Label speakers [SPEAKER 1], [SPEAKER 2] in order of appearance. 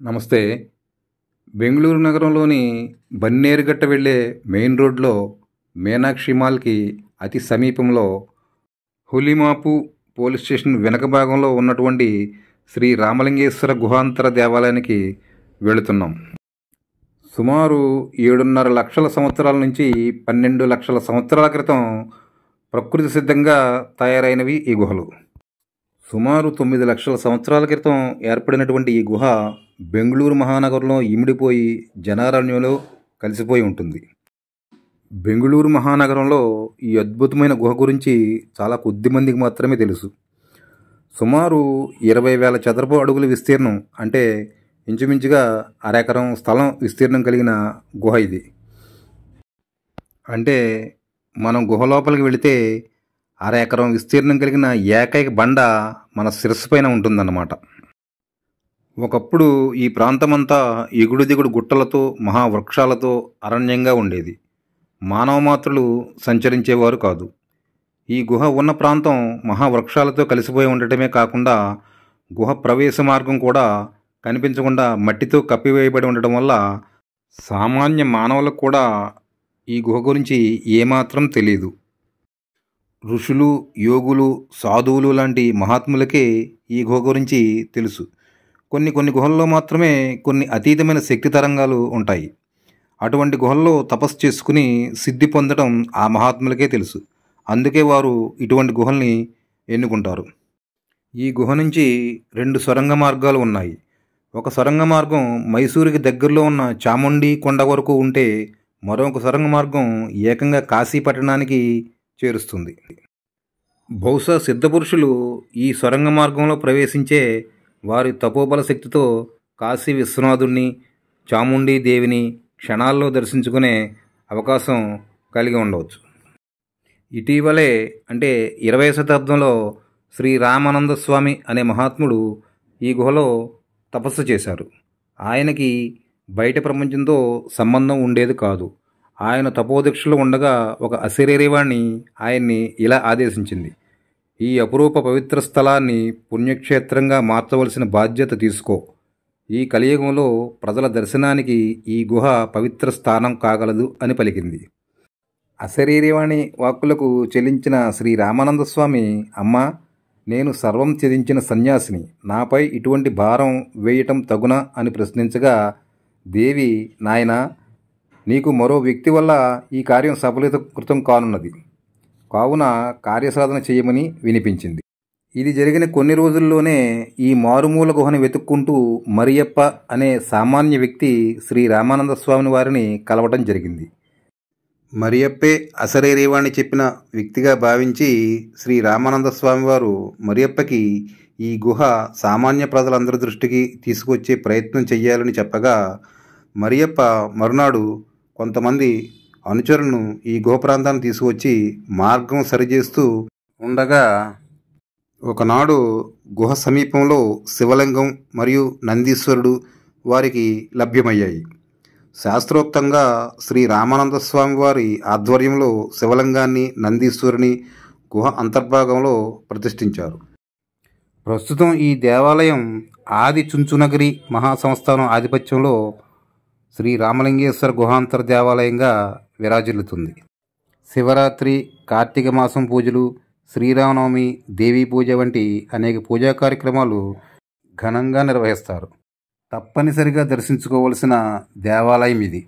[SPEAKER 1] నమస్తే. బెంగుళూరు నగరంలోని బన్నేరుఘట్ట వెళ్ళే మెయిన్ రోడ్లో మీనాక్షి మాల్కి అతి సమీపంలో హులిమాపు పోలీస్ స్టేషన్ వెనక భాగంలో ఉన్నటువంటి శ్రీ రామలింగేశ్వర గుహాంతర దేవాలయానికి వెళుతున్నాం. సుమారు 7.5 లక్షల సంవత్సరాల నుంచి 12 లక్షల సంవత్సరాల క్రితం ప్రకృతి సిద్ధంగా తయారైనవి ఈ గుహలు. సుమారు 9 లక్షల సంవత్సరాల క్రితం ఏర్పడినటువంటి ఈ గుహ బెంగుళూరు మహానగరంలో ఇమిడిపోయి జనారణ్యంలో కలిసిపోయి ఉంటుంది. బెంగుళూరు మహానగరంలో ఈ అద్భుతమైన గుహ గురించి చాలా కొద్ది మందికి మాత్రమే తెలుసు. సుమారు 20,000 చదరపు అడుగుల విస్తీర్ణం, అంటే ఇంచుమించుగా అరెకరం స్థలం విస్తీర్ణం కలిగిన గుహ ఇది. అంటే మనం గుహ లోపలికి వెళితే అరెకరం విస్తీర్ణం కలిగిన ఏకైక బండ మన శిరస్సు పైన ఉంటుందన్నమాట. ఒకప్పుడు ఈ ప్రాంతమంతా ఎగుడు దిగుడు గుట్టలతో మహావృక్షాలతో అరణ్యంగా ఉండేది. మానవ మాత్రులు సంచరించేవారు కాదు. ఈ గుహ ఉన్న ప్రాంతం మహావృక్షాలతో కలిసిపోయి ఉండటమే కాకుండా గుహ ప్రవేశ మార్గం కూడా కనిపించకుండా మట్టితో కప్పివేయబడి ఉండటం వల్ల సామాన్య మానవులకు కూడా ఈ గుహ గురించి ఏమాత్రం తెలియదు. ఋషులు, యోగులు, సాధువులు లాంటి మహాత్ములకే ఈ గుహ గురించి తెలుసు. కొన్ని గుహల్లో మాత్రమే కొన్ని అతీతమైన శక్తి తరంగాలు ఉంటాయి. అటువంటి గుహల్లో తపస్సు చేసుకుని సిద్ధి పొందడం ఆ మహాత్ములకే తెలుసు. అందుకే వారు ఇటువంటి గుహల్ని ఎన్నుకుంటారు. ఈ గుహ నుంచి 2 సొరంగ మార్గాలు ఉన్నాయి. ఒక సొరంగ మార్గం మైసూరుకి దగ్గరలో ఉన్న చాముండి కొండ వరకు ఉంటే, మరొక సొరంగ మార్గం ఏకంగా కాశీ పట్టణానికి చేరుస్తుంది. బహుశా సిద్ధపురుషులు ఈ సొరంగ మార్గంలో ప్రవేశించే వారి తపోబల శక్తితో కాశీ విశ్వనాథుణ్ణి, చాముండీ దేవిని క్షణాల్లో దర్శించుకునే అవకాశం కలిగి ఉండవచ్చు. ఇటీవలే, అంటే 20వ శతాబ్దంలో శ్రీ రామానంద స్వామి అనే మహాత్ముడు ఈ గుహలో తపస్సు చేశారు. ఆయనకి బయట ప్రపంచంతో సంబంధం ఉండేది కాదు. ఆయన తపోదీక్షలో ఉండగా ఒక అశరీరవాణి ఆయన్ని ఇలా ఆదేశించింది: ఈ అపురూప పవిత్ర స్థలాన్ని పుణ్యక్షేత్రంగా మార్చవలసిన బాధ్యత తీసుకో. ఈ కలియుగంలో ప్రజల దర్శనానికి ఈ గుహ పవిత్ర స్థానం కాగలదు అని పలికింది. అశరీరవాణి వాక్కులకు చెల్లించిన శ్రీ రామానంద స్వామి, అమ్మా, నేను సర్వం త్యజించిన సన్యాసిని, నాపై ఇటువంటి భారం వేయటం తగునా అని ప్రశ్నించగా, దేవి, నాయనా, నీకు మరో వ్యక్తి వల్ల ఈ కార్యం సఫలీకృతం కానున్నది, కావున కార్యసాధన చేయమని వినిపించింది. ఇది జరిగిన కొన్ని రోజుల్లోనే ఈ మారుమూల గుహను వెతుక్కుంటూ మరియప్ప అనే సామాన్య వ్యక్తి శ్రీ రామానంద స్వామిని వారిని కలవటం జరిగింది. మరియప్పే అశరీరవాణి చెప్పిన వ్యక్తిగా భావించి శ్రీ రామానంద స్వామి వారు మరియప్పకి ఈ గుహ సామాన్య ప్రజలందరి దృష్టికి తీసుకొచ్చే ప్రయత్నం చెయ్యాలని చెప్పగా, మరియప్ప మరునాడు కొంతమంది అనుచరులను ఈ గుహ ప్రాంతాన్ని తీసుకొచ్చి మార్గం సరిచేస్తూ ఉండగా, ఒకనాడు గుహ సమీపంలో శివలింగం మరియు నందీశ్వరుడు వారికి లభ్యమయ్యాయి. శాస్త్రోక్తంగా శ్రీ రామానంద స్వామి వారి ఆధ్వర్యంలో శివలింగాన్ని, నందీశ్వరుని గుహ అంతర్భాగంలో ప్రతిష్ఠించారు. ప్రస్తుతం ఈ దేవాలయం ఆది చుంచునగిరి మహాసంస్థానం ఆధిపత్యంలో శ్రీ రామలింగేశ్వర గుహాంతర దేవాలయంగా విరాజిల్లుతుంది. శివరాత్రి, కార్తీక మాసం పూజలు, శ్రీరామనవమి, దేవీ పూజ వంటి అనేక పూజా కార్యక్రమాలు ఘనంగా నిర్వహిస్తారు. తప్పనిసరిగా దర్శించుకోవలసిన దేవాలయం ఇది.